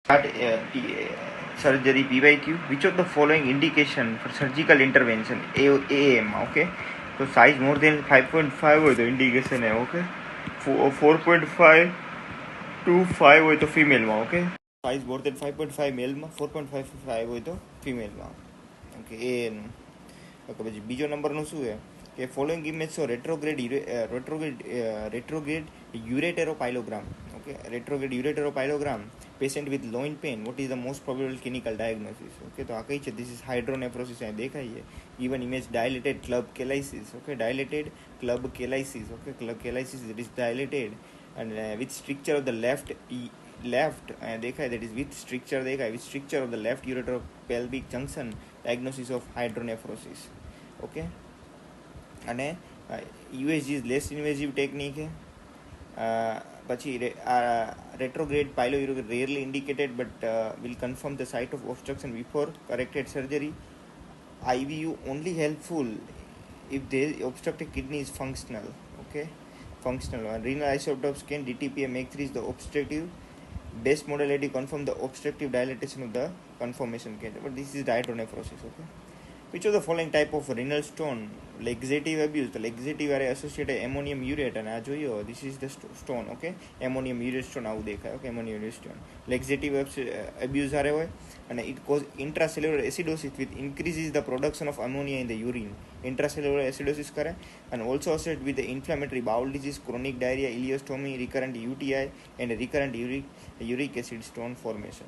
Surgery PYQ. Which of the following indication for surgical intervention AAM? Okay, so size more than 5.5 હોય તો indication है. Okay, 4.5 to 5 હોય તો female માં. Okay, size more than 5.5 મેલમાં, 4.55 હોય તો ફિમેલમાં. ઓકે, એ એનું. ઓકે, પછી બીજો નંબરનું શું છે કે following image so રેટ્રોગ્રેડ ureteropylogram. Okay, retrograde ureteropylogram patient with loin pain. What is the most probable clinical diagnosis? Okay, તો આ કઈ છે? This is hydronephrosis. અહીંયા દેખાય છે. Even image dilated club cheilitis. Okay, dilated club cheilitis. Okay, club cheilitis that is dilated and with stricture of the left દેખાય, that is with stricture દેખાય, with stricture of the left ureteropelvic junction. Diagnosis of hydronephrosis. Okay, અને USG is less invasive technique है. પછી retrograde pyelourethra rarely indicated but will confirm the site of obstruction before corrected surgery. IVU only helpful if the obstructed kidney is functional. Okay, functional. Renal isotopes scan DTPA MAC3 is the obstructive. Best modality confirm the obstructive dilatation of the conformation center. But this is hydronephrosis. Okay, which of the following type of renal stone laxative abuse? The laxative are associated ammonium urate અને આ જોયો, this is the stone. Okay, ammonium urate stone આવું દેખાય. Okay, ammonium urate stone laxative abuse આરે હોય અને it cause intracellular acidosis with increases the production of ammonia in the urine. Intracellular acidosis કરે and also associated with the inflammatory bowel disease, chronic diarrhea, ileostomy, recurrent UTI and recurrent uric acid stone formation.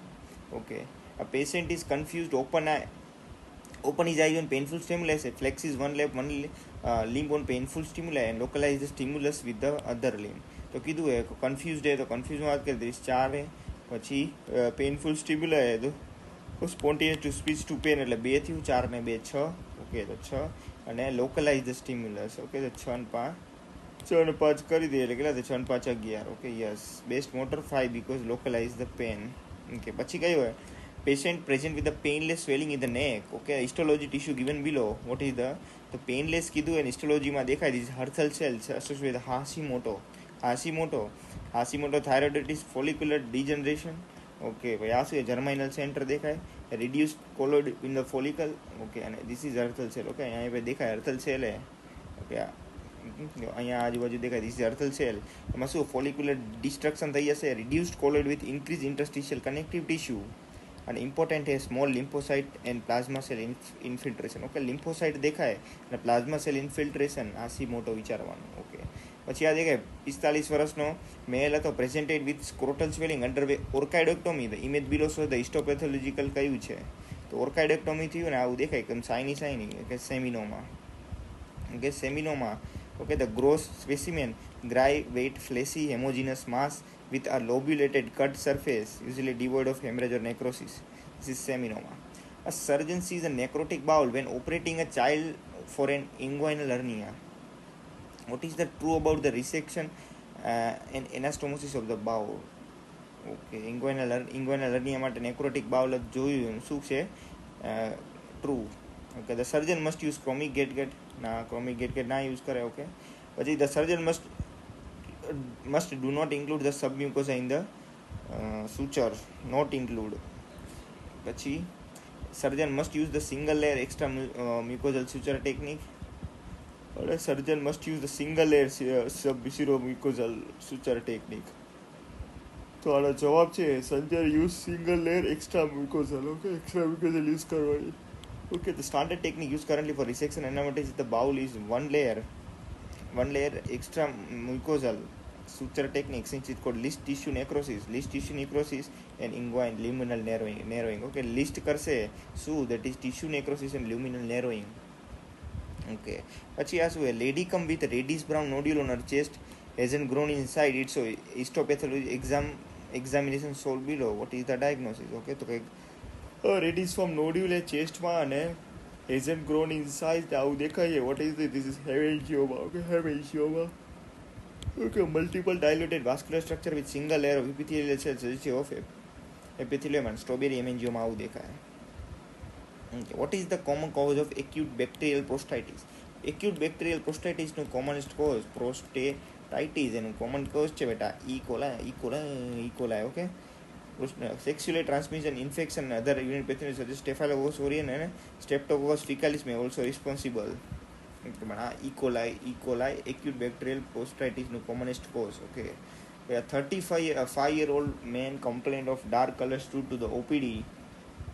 Okay, a patient is confused open his eyes on painful stimulus, flexes one limb on painful stimuli and localize the stimulus with the other limb. તો કીધું હે confused હે તો કન્ફ્યુઝમાં વાત કરી દઈશ 4 હે. પછી પેઇનફુલ સ્ટિમ્યુલા હે તો spontaneous to speech to pain એટલે 2 થયું, 4 ને 2 6. ઓકે, તો 6 અને લોકલાઇઝ ધ સ્ટિમ્યુલસ. ઓકે, તો 6 ને 5 કરી દઈએ એટલે કેટલા થાય? 6 ને 5 11. Okay, yes. Best motor 5 because localize the pain. Okay, પછી કયું હોય? Patient present with the painless swelling in the neck. Okay, histology tissue given below. What is the painless કીધું અને histology માં દેખાય. This is Hurthal cells associated with Hashimoto thyroiditis, follicular degeneration. Okay, ભાઈ આ શું? germinal center દેખાય, reduced colloid in the follicle. Okay, અને this is Hurthal cell. Okay, અહીંયા ભાઈ દેખાય Hurthal cell હે. Okay, અહીંયા આજુબાજુ દેખાય, this is Hurthal cell. એમાં શું? follicular destruction થઈ જશે, reduced colloid with increased interstitial connective tissue. અને ઇમ્પોર્ટન્ટ છે small lymphocyte and plasma cell infiltration. Okay, lymphocyte દેખાય અને પ્લાઝમા સેલ ઇન્ફિલ્ટ્રેશન, હાશીમોટો વિચારવાનું. ઓકે, પછી આ દેખાય 45 વર્ષનો મેલ હતો, presented with scrotal swelling underwent orchidectomy. The image below show the histopathological કયું છે? તો ઓર્કાઇડેક્ટોમી થયું ને આવું દેખાય એકદમ શાઇની કે સેમિનોમાં. ઓકે, સેમિનોમાં. Okay, the gross specimen dry white fleshy homogeneous mass with a lobulated cut surface, usually devoid of hemorrhage or necrosis. This is seminoma. A surgeon sees a necrotic bowel when operating a child for an inguinal hernia. What is the true about the resection and anastomosis of the bowel? Okay, inguinal hernia માટે necrotic bowel જોયું, શું છે? True. Okay, the surgeon must use chromic gate ના use કરે. Okay, પછી the surgeon must do not include the submucosa in the suture, not include. પછી surgeon must use the single layer extra mucosal suture technique. Surgeon must use the single layer submucosal suture technique. તો આનો જવાબ છે surgeon use single layer extra mucosal. Okay, extra mucosal use કરવાની. Okay, the standard technique used currently for resection anastomosis the bowel is one layer extra mucosal suture technique, since it's called least tissue necrosis and inguinal luminal narrowing. Okay, list કરશે શું? that is tissue necrosis and luminal narrowing. Okay, પછી આ શું? lady come with reddish brown nodule on her chest hasn't grown inside it, so histopathology examination solved below. What is the diagnosis? Okay, તો reddish from nodule એ chestમાં અને hasn't grown inside આવું દેખાય. What is this? This is hemangioma. Okay, hemangioma. Okay, multiple dilated vascular structure with single layer of epithelial cells of epithelium and strawberry hemangioma આવું દેખાય. Okay, what is the common cause of acute bacterial prostatitis? Acute bacterial prostatitis નું commonest cause prostatitis એનું common cause છે બેટા E. coli. Okay, Sexually transmission infection and other urinary pathogens such as Staphylococcus aureus and Streptococcus faecalis may also responsible. E. coli acute bacterial prostatitis નું commonest cause. Okay. A 35-year-old man complained of dark colors due to the OPD.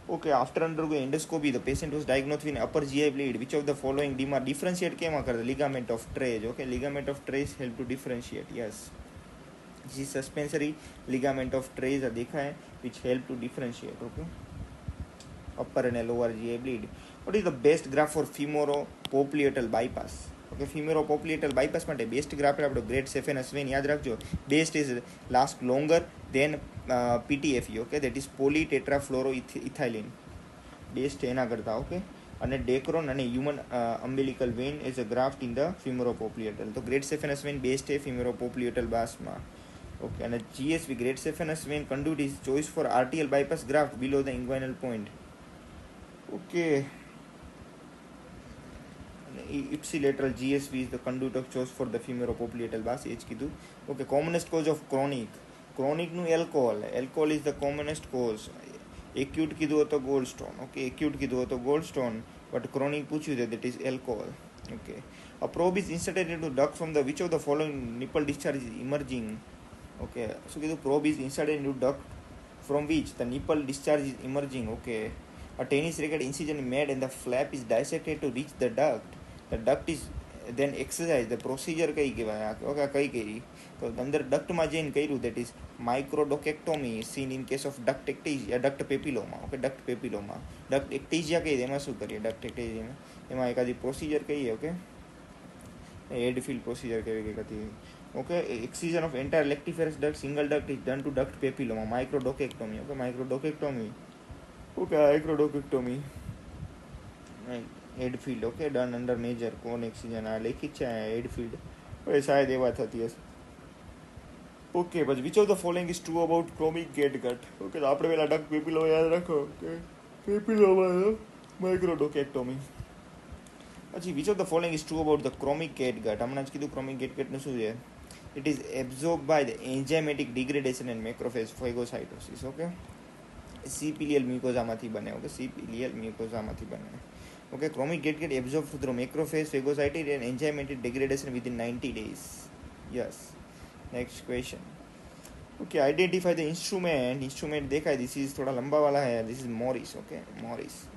Okay, after undergoing endoscopy, the patient was diagnosed with upper GI bleed. Which of the following differentiate કેમ કરે? Ligament of Treys. Okay, ligament of Treys help to differentiate. Yes. This is suspensory ligament of Treys દેખાય which help to differentiate. Okay. Upper and lower GI bleed. What is the best graph for femoropopliteal bypass? Okay, femoropopliteal bypass માટે best graft આપણો great saphenous vein યાદ રાખજો. Best is last longer than PTFE. Okay, that is polytetrafluoroethylene. Best એના કરતા. Okay, અને Dacron અને human umbilical vein as a graft in the femoropopliteal. તો great saphenous vein best છે femoropopliteal બાસમાં. ઓકે, અને GSV great saphenous vein conduit is choice for RTL bypass graft below the inguinal point. Okay, ipsilateral GSV is the conduit of choice for the femoropopliteal bus. એ જ કીધું. Okay, commonest cause of chronic નું alcohol is the commonest cause. acute કીધું હતો gold stone. Okay, acute કીધું હતો gold stone, but chronic પૂછ્યું છે, that is alcohol. Okay, a probe is inserted into duct from the which of the following nipple discharge is emerging. Okay, so કીધું probe is inserted into duct from which the nipple discharge is emerging. Okay, a tennis racket incision made and the flap is dissected to reach the duct. The duct is then exercised. The procedure કઈ કહેવાય? Okay, કઈ કરી? તો અંદર ડક્ટમાં જઈને કર્યું, that is microdocectomy seen in case of duct ectasia, duct papilloma. Okay, duct papilloma. duct ectasia કહીએ એમાં શું કરીએ? duct ectasia એમાં એકાદી પ્રોસિજર કહીએ. ઓકે, હેડફિલ્ડ પ્રોસિજર કેવી કઈ હતી? Okay, excision of entire lactiferous duct single duct is done to duct papilloma. microdocectomy. Okay, microdocectomy. Okay, microdocectomy Hadfield. Okay, done under major cone excision. આ લેખિત છે હેડફિલ્ડ. હવે શાયદ એવા થતી હશે. ઓકે, પછી which of the following is true about chromic catgut? Okay, તો આપણે પેલા ડક પેપિલોમા યાદ રાખો. Okay, papilloma microdochectomy. પછી which of the following is true about the chromic catgut? હમણાં જ કીધું ક્રોમિક કેટગટનું શું છે? It is absorb by the enzymatic degradation and macrophage phagocytosis. Okay, સિપિલિયલ મ્યુકોઝામાંથી બને. ઓકે, સિપિલિયલ મ્યુકોઝામાંથી બને. Okay, chromic get absorbed through macrophage, phagocytic and enzymatic degradation within 90 days. Yes. Next question. Okay, identify the instrument. Instrument देखा है. This is थोड़ा लंबा वाला है. This is Morris. Okay,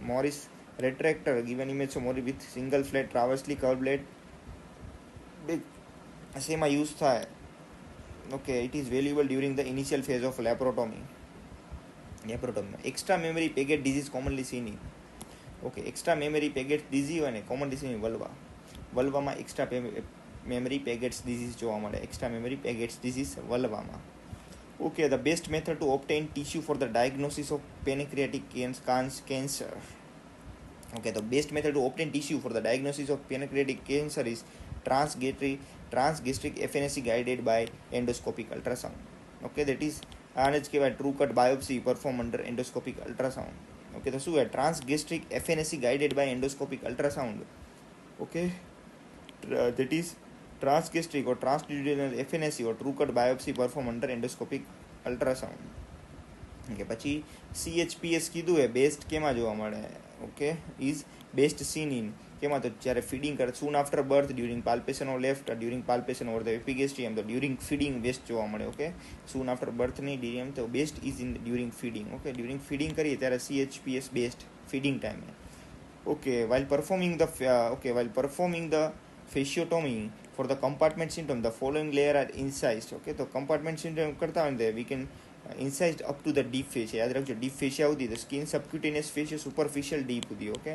Morris retractor. Given image of Morris with single flat traversely curved blade. Big. Same use था. Okay, it is valuable during the initial phase of laparotomy. Extra memory Paget disease commonly seen in. Okay, extra mammary Paget's disease હોય ને common disease વલ્વામાં extra mammary Paget's disease જોવા મળે. Extra mammary Paget's disease વલ્વામાં. Okay, the best method to obtain tissue for the diagnosis of pancreatic cancer. Okay, the best method to obtain tissue for the diagnosis of pancreatic cancer is transgastric FNAC guided by endoscopic ultrasound. Okay, that is આને જ કહેવાય true cut biopsy perform under endoscopic ultrasound. Okay, તો શું છે? Transgastric FNAC guided by endoscopic ultrasound. Okay, that is transgastric or transduodenal FNAC or true cut biopsy perform under endoscopic ultrasound. Okay, પછી CHPS કીધું એ best કેમાં જોવા મળે? Okay, is best seen in કેમાં? તો જ્યારે ફીડિંગ કરે, soon after birth, during palpation of left, during palpation over the epigastrium. તો ડ્યુરિંગ ફીડિંગ બેસ્ટ જોવા મળે. ઓકે, સૂન આફ્ટર બર્થની ડીએમ તો best is in during feeding. Okay, during feeding કરીએ ત્યારે CHPS બેસ્ટ ફીડિંગ ટાઈમે. Okay, while performing the fasciotomy for the compartment syndrome the following layer are incised. Okay, તો compartment syndrome કરતા હોય ને we can incised up to the deep fascia. યાદ રાખજો, deep fascia સુધી the skin subcutaneous fascia superficial deep સુધી. Okay,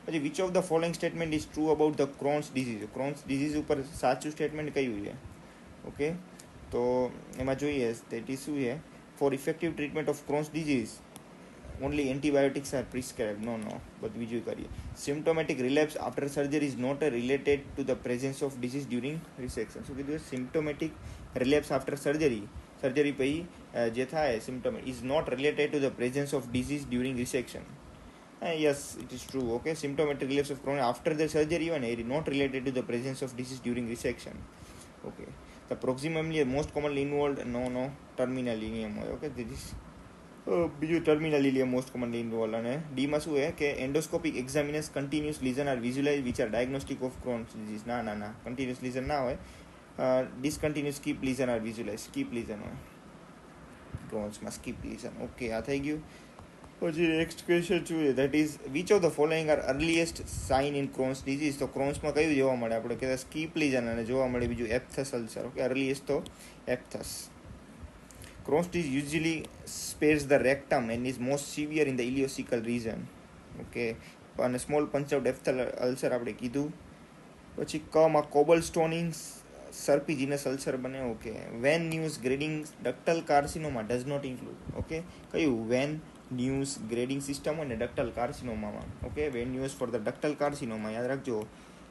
પછી which of the following statement is true about the Crohn's disease? Crohn's disease ઉપર સાચું સ્ટેટમેન્ટ કયું છે? Okay, તો એમાં જોઈએ તે શું છે? For effective treatment of Crohn's disease only antibiotics are prescribe. No, બધું બીજું કરીએ. Symptomatic relapse after surgery is not related to the presence of disease during resection. શું કીધું? સિમ્પ્ટોમેટિક રિલેપ્સ આફ્ટર સર્જરી પછી જે થાય symptom is not related to the presence of disease during resection. Yes, it is true. Okay, symptomatic relapse of Crohn after the surgery one is not related to the presence of disease during resection. Okay, the proximally most commonly involved no terminal ileum. Okay, this is બીજું terminal ileum most commonly involve. અને ડીમાં શું છે કે endoscopic examination continuous lesion are visualize which are diagnostic of Crohn's disease. ના continuous lesion ના હોય, discontinuous skip lesion are visualize. Skip lesion હોય ક્રોન્સમાં, સ્કીપ લીઝન. ઓકે, આ થઈ ગયું. પછી નેક્સ્ટ ક્વેશ્ચન શું છે, that is which of the following are earliest sign in Crohn's disease. તો ક્રોન્સમાં કયું જોવા મળે આપણે કે સ્કીપ લીઝન અને જોવા મળે બીજું એપ્થસ અલ્સર. ઓકે, અર્લીએસ્ટ તો એપ્થસ. Crohn's disease usually spares the rectum and is most severe in the ileocecal region. Okay, અને સ્મોલ પંચઆઉટ એપ્થલ અલ્સર આપણે કીધું. પછી કમાં કોબલ સ્ટોનિંગ સર્પિજિનસ અલ્સર બને. Okay, Van Nuys grading ductal carcinoma does not include. Okay, કયું Van Nuys grading system હોય ને ductal કાર્સિનોમામાં. Okay, Van Nuys for the ductal carcinoma યાદ રાખજો,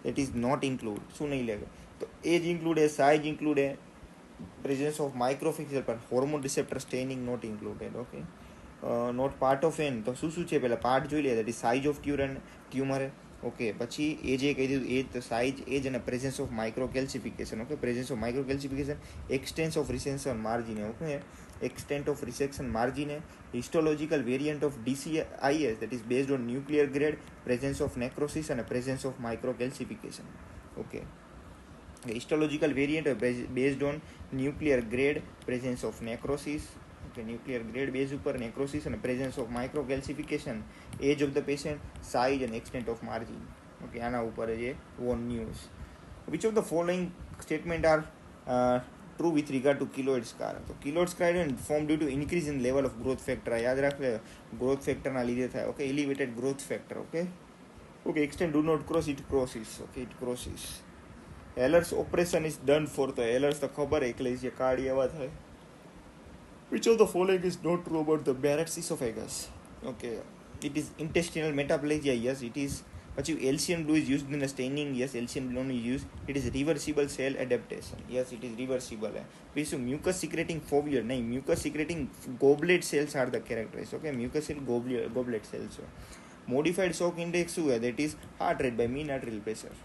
ઇટ ઇઝ નોટ ઇન્ક્લુડ. શું નહીં લે તો એજ ઇન્ક્લુડ હે, સાઇઝ ઇન્ક્લુડ હે, presence of microfixial but hormone receptor staining not included. Okay, not part of n. તો શું છે પહેલા પાર્ટ જોઈ લે. that is size of tumour. Okay, પછી એ જે કહી દીધું એ સાઇઝ, એજ અને presence of microcalcification. Okay, presence of microcalcification, extent of resection margin. Okay, extent of resection margin, histological variant of DCIS that is based on nuclear grade, presence of necrosis and presence of microcalcification. Okay, histological variant based on nuclear grade, presence of necrosis. Okay, nuclear grade base ઉપર necrosis and presence of microcalcification, age of the patient, size and extent of margin. Okay, આના ઉપર જે વોન news. which of the following statement are true with regard to keloid scar. તો keloid scar formed due to increase in level of growth factor. યાદ રાખે growth factor ના લીધે થાય. Okay, elevated growth factor. Okay, extent do not cross, it crosses. Okay, it crosses. Ehlers operation is done for the Ehlers તો ખબર એટલે જે કાળી એવા થાય. Which of the following is not true about the Barrett's esophagus? Okay, it is intestinal metaplasia. Yes, it is. પછી LCM blue is used in the staining. Yes, LCM blue is used. It is reversible cell adaptation. Yes, it is reversible. પછી mucus secreting fovea નહીં, mucus secreting goblet cells are the characterized. Okay, mucus cell goblet cells. Modified shock index શું है? That is heart rate by mean arterial pressure.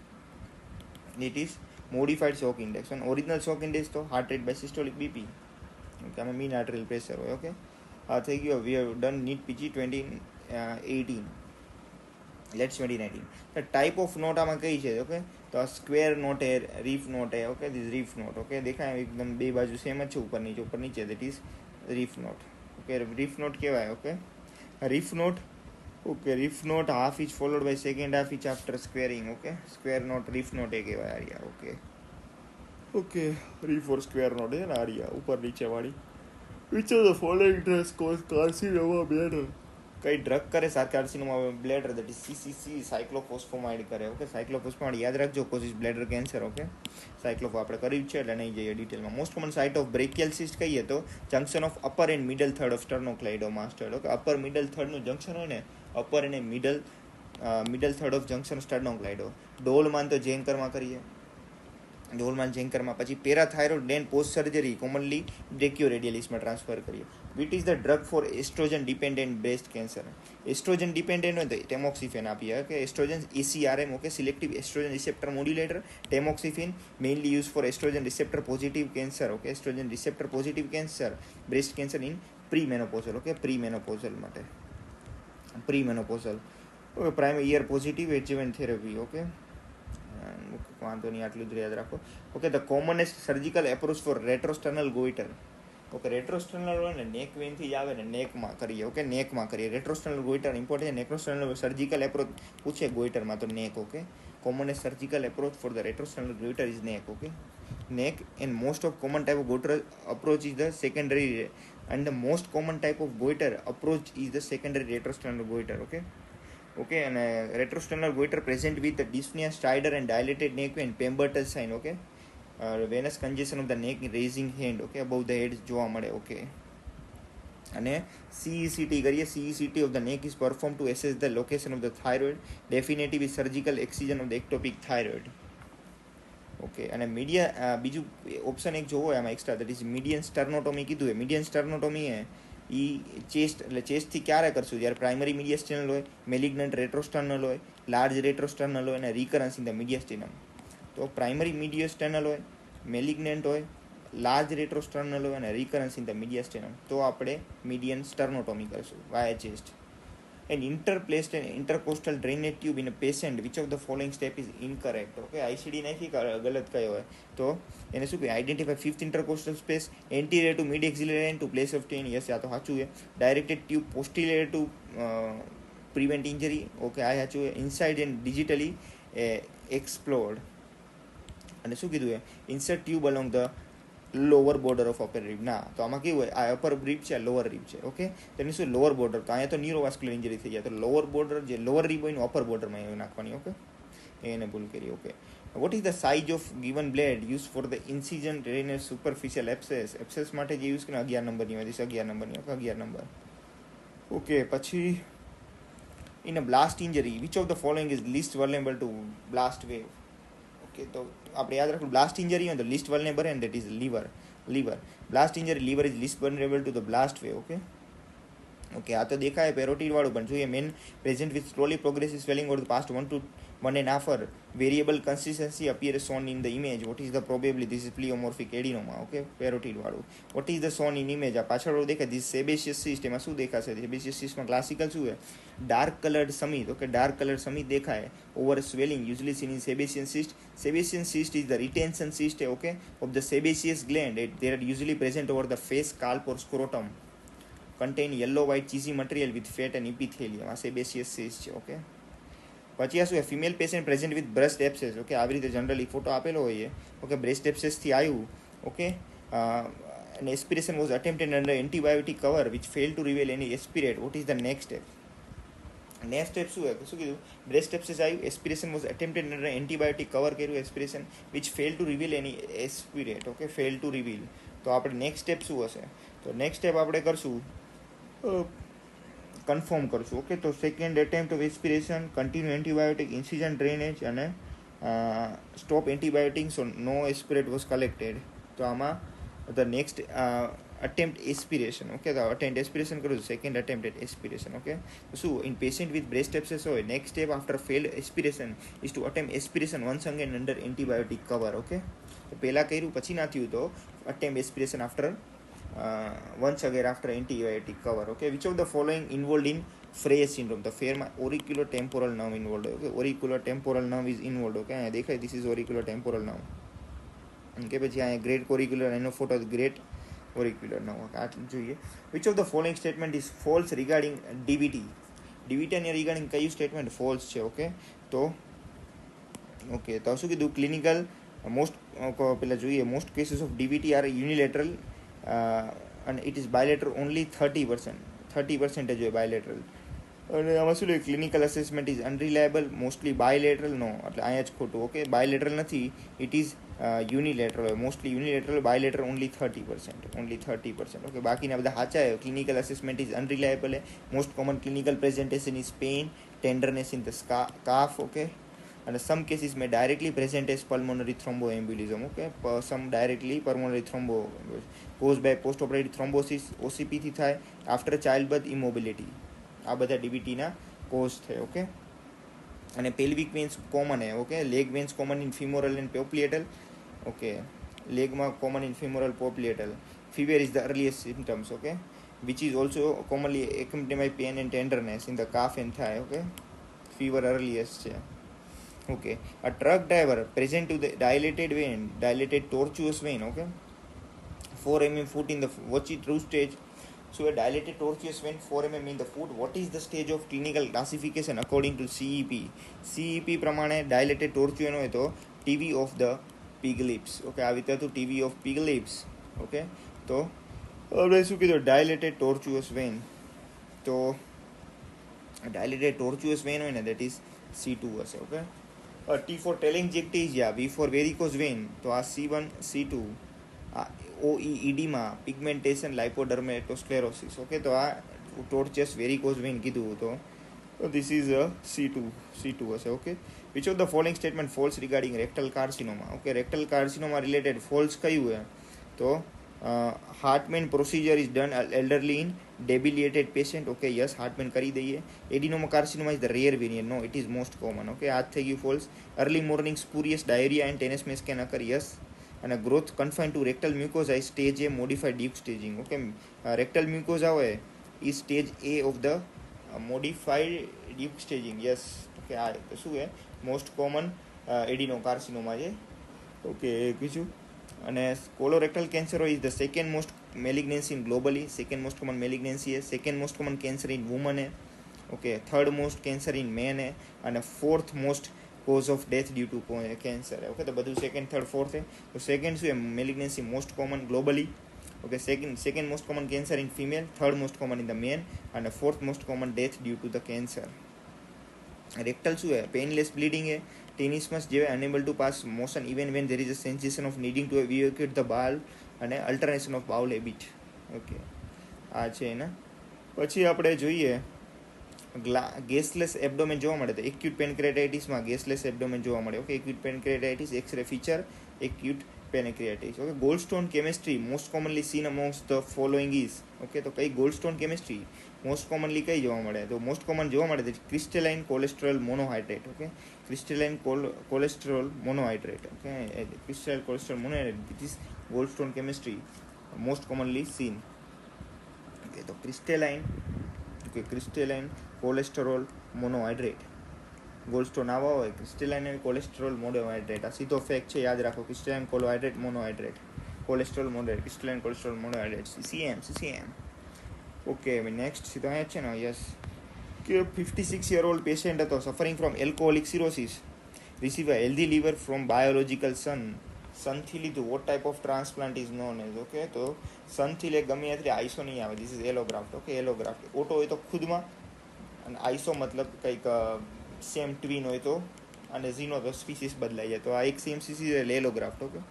It is modified shock index. And original shock index તો heart rate by systolic BP. Okay, આમાં mean arterial pressure હોય. Okay, આ થઈ ગયો. We have done NEET PG 2018. Let's 2019. The type of note આમાં કઈ છે? Okay, તો આ સ્ક્વેર નોટ હે, રીફ નોટ હે. Okay, this reef knot. Okay, દેખાય એકદમ બે બાજુ સેમ જ છે, ઉપર નીચે. That is reef knot. Okay, reef knot કહેવાય. Okay, reef knot. Okay, reef note half is followed by second half is after squaring. Okay, square note reef note એક કહેવાય આરિયા. Okay, reef or square note છે ને આરિયા ઉપર નીચે વાળી. which of the following drugs cause carcinoma bladder? કઈ drug કરે carcinoma bladder? that is CCC, cyclophosphamide કરે. ઓકે, સાયક્લોફોસ્ફોમાઇડ યાદ રાખજો, causes bladder cancer. Okay, cyclopho આપણે કર્યું છે એટલે નહીં જઈએ ડિટેલમાં. Most common site of branchial cyst કહીએ તો junction of upper and middle third of sternocleidomastoid. Okay, upper middle થર્ડનું જંક્શન હોય ને, અપર અને middle third of junction sternocleido. Dohlman તો જેન્કરમાં કરીએ, ડોલમાન જેન્કરમાં. પછી parathyroid then post surgery commonly બ્રેકિયોરેડિયલિસમાં ટ્રાન્સફર કરીએ. Which is the drug for oestrogen dependent breast cancer? Oestrogen dependent હોય તો ટેમોક્સિફેન આપીએ. કે oestrogen ACRM. Okay, selective oestrogen receptor modulator. Tamoxifen mainly use for oestrogen receptor positive cancer. Okay, oestrogen receptor positive cancer, breast cancer in premenopausal. Okay, premenopausal માટે, premenopausal. Okay, primary ER positive adjuvant therapy. Okay, વાંધો નહીં, આટલું જ યાદ રાખો. Okay, the commonest surgical approach for retrosternal goitre. Okay, રેટ્રોસ્ટર્નલ હોય ને નેક વેનથી જ આવે ને નેકમાં કરીએ. ઓકે, નેકમાં કરીએ. રેટ્રોસ્ટર્નલ ગોઈટર ઇમ્પોર્ટન્ટ છે. રેટ્રોસ્ટર્નલ સર્જિકલ એપ્રોચ પૂછે ગોઈટરમાં તો neck. Okay, commonest surgical approach for the retrosternal goitre is neck. Okay, neck and most of common type of goiter approach is the secondary, and the most common type of goiter approach is the secondary retrosternal goiter. Okay, and retrosternal goiter present with the dyspnea, stridor and dilated neck and Pemberton sign. Okay, venous congestion of the neck, raising hand. Okay, above the head જોવા મળે. Okay, અને CECT કરીએ. CECT of the neck is performed to assess the location of the thyroid. Definitive is surgical excision of the ectopic thyroid. Okay, અને બીજું option એક જોવો એમાં extra, that is median સ્ટર્નોટોમી કીધું છે. મીડિયન સ્ટર્નોટોમી એ ચેસ્ટ, એટલે ચેસ્ટથી ક્યારે કરશું? જ્યારે પ્રાઇમરી મીડિયસ્ટેનલ હોય, મેલિગ્નન્ટ રેટ્રોસ્ટર્નલ હોય, લાર્જ રેટ્રોસ્ટર્નલ હોય અને રિકરન્સ ઇન ધ મીડિયસ્ટેનમ. તો પ્રાઇમરી મીડિયસ્ટેનલ હોય, મેલિગ્નન્ટ હોય લાર્જ રેટ્રોસ્ટર્નલ હોય અને રિકરન્સ ઇન ધ મીડિયાસ્ટેનમ તો આપણે મીડિયન સ્ટર્નોટોમી કરશું via chest. And interplaced an intercostal drainage tube in a patient which of the following step is incorrect. Okay ICD નાખી ગલત કયો હોય તો એને શું કહે identify fifth intercostal space anterior to mid axillary line to place of ten. Yes આ તો સાચું છે. Directed tube posterior to prevent injury. Okay આ સાચું છે. Incised and digitally explored. અને શું કીધું એ insert tube along the lower border of upper rib. ના તો આમાં કેવું હોય આ અપર રીબ છે આ લોઅર રીબ છે. ઓકે તેની શું લોઅર બોર્ડર તો અહીંયા તો ન્યુરોવાસ્ક્યુલર ઇન્જરી થઈ જાય તો લોઅર બોર્ડર જે લોઅર રીબ હોય એનું અપર બોર્ડરમાં એવું નાખવાની. ઓકે એને ભૂલ કરી. Okay what is the size of given blade use for the incision drainage superficial abscess. Abscess માટે જે યુઝ કરે 11 નંબરની હોય 11 નંબરની. Okay 11 number. ઓકે પછી in a blast injury which of the following is least vulnerable to blast wave. Okay તો આપણે યાદ રાખવું બ્લાસ્ટ ઇન્જરી હોય તો least vulnerable and that is liver. Blast injury liver is least vulnerable to the blast wave. Okay આ તો દેખાય parotid વાળું પણ જોઈએ man present with slowly progressive swelling over the past 1 to 1.5 hour. Variable consistency appear shown in the image. What is the probably this is pleomorphic adenoma. Okay parotid વાળું. What is the shown in image આ પાછળ દેખાય this સેબેશિયસ સિસ્ટ. એમાં શું દેખાશે સેબેશિયસ સિસ્ટમાં classical શું છે dark coloured summit. Okay dark coloured summit દેખાય over swelling usually seen in sebaceous cyst. Sebaceous cyst is the retention cyst okay of the sebaceous gland. They are usually present over the face, scalp or scrotum. Contain yellow white cheesy material with fat and epithelium. આ સેબેશિયસ સિસ્ટ છે. Okay પછી આ શું છે female patient present with breast abscess. Okay આવી રીતે generally photo આપેલો હોય ઓકે બ્રેસ્ટ એપ્સેસથી આવ્યું. Okay and aspiration was attempted under antibiotic cover which failed to reveal any aspirate. What is the next step? Next step શું કીધું breast abscess આવ્યું aspiration was attempted under antibiotic cover કર્યું aspiration which fail to reveal any aspirate. Okay fail to reveal. તો આપણે next step શું હશે તો next step આપણે કરશું કન્ફર્મ કરશું. ઓકે તો second attempt of aspiration continue antibiotic incision drainage અને stop antibiotic so no aspirate was collected. તો આમાં the next attempt aspiration. Okay તો attempt aspiration કરું છું second attempt at aspiration. Okay તો શું in patient with breast abscess હોય next step after failed aspiration is to attempt aspiration once again under antibiotic cover. Okay તો પહેલા કર્યું પછી ના થયું તો attempt aspiration after once again after antibiotic cover. Okay which of the following involved in Frey syndrome. The ફેરમાં auriculotemporal nerve involved. Okay auriculotemporal nerve is involved. Okay અહીંયા દેખાય this is auriculotemporal nerve. Okay પછી અહીંયા great auricular એનો photo great auricular nerve. આટલું જોઈએ. Which of the following statement is false regarding DVT. DVT regarding કયું statement false છે. Okay તો તો શું કીધું ક્લિનિકલ મોસ્ટ પેલા જોઈએ most cases of DVT are unilateral અને ઇટ ઇઝ બાયલેટરલ ઓનલી 30% હોય બાયલેટરલ. અને આમાં શું લે clinical assessment is unreliable mostly bilateral. No એટલે અહીંયા જ ખોટું. ઓકે બાયલેટરલ નથી ઇટ ઇઝ યુનિલેટરલ હોય mostly unilateral bilateral only 30%. Okay બાકીના બધા સાચા હોય. Clinical assessment is unreliable most common clinical presentation is pain tenderness in the calf. Okay અને સમ કેસીસ મેં directly present as pulmonary thromboembolism. Okay some directly pulmonary thrombo cause by postoperative thrombosis ઓસીપીથી થાય after childbirth immobility. આ બધા ડીબીટીના cause થાય. Okay અને pelvic veins common હે. Okay leg veins common in femoral and પોપ્લિએટલ. Okay લેગમાં common in femoral popliteal. Fever is the earliest symptoms. Okay which is also commonly accompany by pain and tenderness in the calf and થાય. Okay fever earliest છે. Okay a truck driver present to the dilated tortuous vein. ઓકે 4 mm foot in the watch it true stage. So a dilated tortuous vein 4 mm in the foot. What is the stage of clinical classification according to CEP? CEP પ્રમાણે dilated tortuous હોય તો TV of the pig lips. Okay આવી રીતે હતું TV of pig lips. Okay તો આપણે શું કીધું dilated tortuous vein. તો dilated tortuous vein હોય ને that is C2 હશે. Okay T for telangiectasia, V for varicose vein તો આ C1 C2. OEED માં પિગમેન્ટેશન લાઇપોડર્મેટોસ્ક્લેરોસિસ. ઓકે તો આ ટોર્ચસ વેરિકોઝ વેઇન કીધું તો ધીસ ઇઝ C2 હશે. Okay which of the following statement false regarding rectal carcinoma. Okay rectal carcinoma related false કયું છે તો Hartmann procedure is done elderly in debilitated patient. Okay yes Hartmann કરી દઈએ. Adenoma carcinoma is the rare variant. No it is most common. Okay આ થઈ ગયું false. Early morning spurious diarrhoea and tenesmus can occur. Yes અને growth confine to rectal mucosa is stage A modified deep staging. Okay, rectal mucosa હોય એ stage A of the modified deep staging. Yes, okay. આ તો શું છે, most common adenocarcinoma છે. Okay, બીજું, અને colorectal cancer is the second most malignancy in globally. Second most common malignancy છે. Second most common cancer in woman છે. Okay, third most cancer in man છે. અને fourth most cause of death due to cancer. Okay, તો બધું second, third, fourth છે. તો second શું છે, malignancy most common globally. Okay, second most common cancer in female, third most common in the men, અને fourth most common death due to the cancer. Rectal શું છે, painless bleeding છે. Tenesmus જેવા unable to pass motion even when there is a sensation of needing to evacuate the bowel, અને alternation of bowel habit. Okay, આ છે એના. પછી આપણે જોઈએ ગેસલેસ એબડોમેન જોવા મળે તો એક્યુટ પેનક્રેટાઇટિસમાં ગેસલેસ એબડોમેન જોવા મળે. Okay, acute pancreatitis x-ray feature acute pancreatitis. Okay, gallstone chemistry most commonly seen amongst the following is. Okay, તો કઈ ગોલ્ડસ્ટોન કેમિસ્ટ્રી મોસ્ટ કોમનલી કઈ જોવા મળે, તો મોસ્ટ કોમન જોવા મળે તો crystalline cholesterol monohydrate. Okay, crystalline cholesterol monohydrate. Okay, crystalline cholesterol monohydrate, this is gallstone chemistry most commonly seen. Okay, તો ક્રિસ્ટેલાઇન કોલેસ્ટ્રોલ મોનોહાઇડ્રેટ, ગોલ્ડસ્ટોન આવા હોય, ક્રિસ્ટેલાઇન અને કોલેસ્ટ્રોલ મોનોહાઇડ્રેટ. આ સીધો ફેક્ટ છે, યાદ રાખો. ક્રિસ્ટેલાઇન કોલોહાઇડ્રેટ monohydrate, cholesterol monohydrate, crystalline cholesterol monohydrate, CCM. Okay, next સીધો અહીંયા છે ને. યસ, કે 56-year-old પેશન્ટ હતો suffering from alcoholic cirrhosis, receive a healthy liver from biological સનથી લીધું. What type of transplant is known as. Okay, તો સનથી લે ગમે ત્યાંથી આઈસો નહીં આવે. This is allograft. Okay, allograft. Auto હોય તો ખુદમાં, અને આઈસો મતલબ કંઈક સેમ ટ્વીન હોય તો, અને ઝીનો તો સ્પીસીસ બદલાઈ જાય. તો આ એક સેમ સ્પીસીસ એટલે allograft. Okay,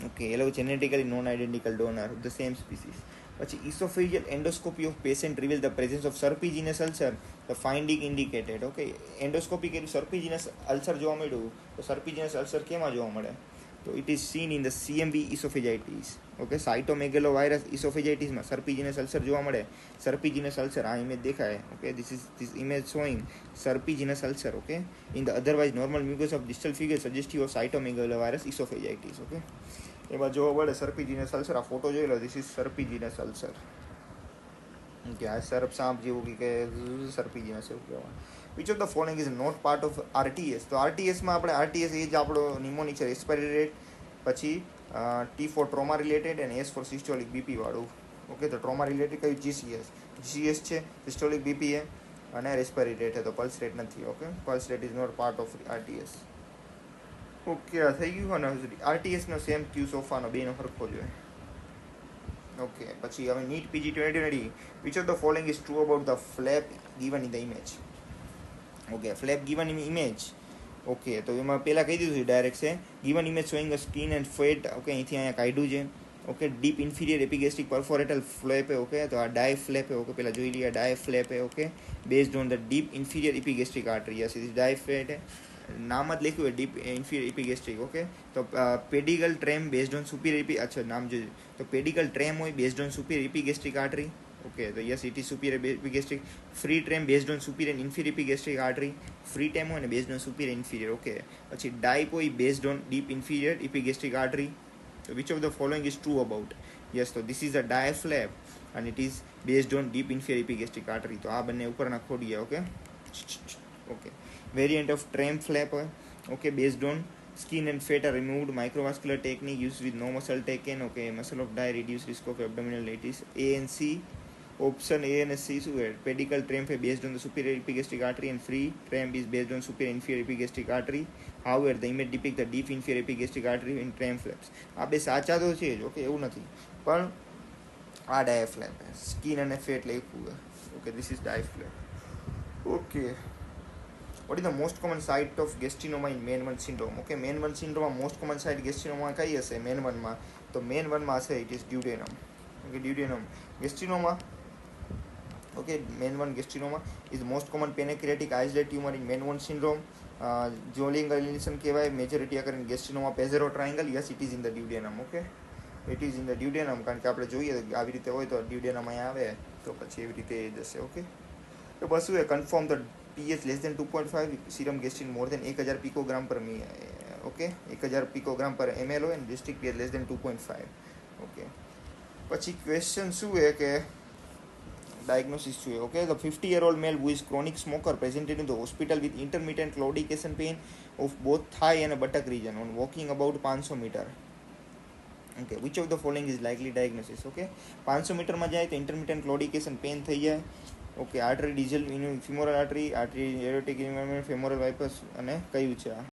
okay, allo genetically non identical donor of the same species. પછી oesophageal endoscopy of patient reveal the presence of serpiginous ulcer, the finding indicated. Okay, endoscopy કર્યું, સર્પિજિનસ અલ્સર જોવા મળ્યું. તો સર્પિજિનસ ulcer કેમાં જોવા મળે, તો it is seen in the CMV oesophagitis. Okay, cytomegalo virus ઇસોફેજાઇટીસમાં સર્પિજિનસ અલ્સર જોવા મળે. સર્પિજિનસ અલ્સર, આ ઇમેજ દેખાય. Okay, this image showing serpiginous ulcer. Okay, in the otherwise normal mucus of distal figure suggestive of cytomegalo virus oesophagitis. Okay, એમાં જોવા મળે serpiginous ulcer. આ photo જોઈ લો, ધીસ ઇઝ સર્પિજિનસ અલ્સર. કે આ સર્પ સાપ જેવું કે સર્પિજિનસ એવું કહેવાય. Which of the following is not part of RTS. તો RTSમાં આપણે RTS એ જ આપણો નિમોનિક છે, રેસ્પિરેટરી રેટ. પછી T ફોર ટ્રોમા રિલેટેડ અને S ફોર સિસ્ટોલિક BP વાળું. ઓકે, તો ટ્રોમા રિલેટેડ કયું, GCS છે, સિસ્ટોલિક BP છે, અને રેસ્પિરેટરી રેટ છે, તો પલ્સ રેટ નથી. Okay, pulse rate is not part of RTS. Okay, આ થઈ ગયું. અને RTSનો સેમ ક્યુ સોફાનો બેનો સરખો જોઈએ. ઓકે, પછી હવે NEET PG 2020. Which of the following is true about the flap given in the image. Okay, flap given in image. Okay, તો એમાં પહેલાં કહી દીધું છે ડાયરેક્ટ છે. Given image showing a skin and fat. Okay, અહીંથી અહીંયા કાઢ્યું છે. Okay, deep inferior epigastric perforator flap. Okay, તો આ ડાય ફ્લેપ. ઓકે, પહેલાં જોઈ લઈએ DIEP flap. Okay, based on the deep inferior એપિગેસ્ટિક artery. Yes, is DIEP flap. નામ જ લખ્યું હોય ડીપ ઇન્ફિરિયર એપિગેસ્ટ્રિક. ઓકે, તો pedicle TRAM based on superior અચ્છા નામ જોયું. તો પેડિકલ ટ્રેમ હોય based on superior epigastric artery. Okay, તો yes, it is superior epigastric. Free TRAM based on superior inferior epigastric artery. Free TRAM હોય ને based on superior inferior. Okay, પછી DIEP હોય based on deep inferior epigastric artery. તો which of the following is true about. Yes, તો this is a die flap and it is based on deep inferior epigastric artery. તો આ બંને ઉપરના ખોડીએ. Okay, okay, variant of TRAM flap. Okay, based on skin and fat are removed, microvascular technique used with no muscle taken. Okay, muscle of die reduce risk of abdominal lattice. A and C, option A and C શું છે, pedicle tram based on the superior epigastric artery and free tram is based on superior inferior epigastric artery. However, the image depict the deep inferior epigastric artery in tram flaps. આ બે સાચા તો છે જ. Okay, એવું નથી, પણ આ ડાયફ્લેપ સ્કિન અને ફેટ લખ્યું છે. Okay, this is DIEP flap. Okay, what is the most common site of gastrinoma in MEN 1 syndrome. Okay, MEN 1 સિન્ડ્રોમમાં મોસ્ટ કોમન સાઇટ ગેસ્ટ્રિનોમા કઈ હશે મેન 1માં, તો મેન 1માં હશે it is duodenum. Okay, duodenum gastrinoma. Okay, MEN 1 gastrinoma is most common pancreatic islet tumour in MEN 1 syndrome. Zollinger Ellison કહેવાય. Majority occur in gastrinoma Passaro triangle. Yes, it is in the duodenum. Okay, it is in the duodenum, કારણ કે આપણે જોઈએ આવી રીતે હોય તો ડ્યુડેનમ અહીંયા આવે તો પછી એવી રીતે એ જશે. ઓકે, તો બસ શું એ confirm the pH less than 2.5, serum gastrin more than 1000 picogram પર ઓકે 1000 પિકોગ્રામ પર ml હોય અને gastric pH less than 2.5. Okay પછી ક્વેશ્ચન શું છે કે ડાયગ્નોસિસ શું છે. Okay the 50-year-old male who is chronic smoker presented in the hospital with intermittent claudication pain of both thigh and buttock region on walking about 500 meter. Okay which of the following is likely diagnosis. Okay 500 મીટરમાં જાય તો intermittent ક્લોડિકેશન pen થઈ જાય. Okay artery diesel ફિમોરલ artery એરોટિક ફેમોરલ વાઇપસ અને કયું છે આ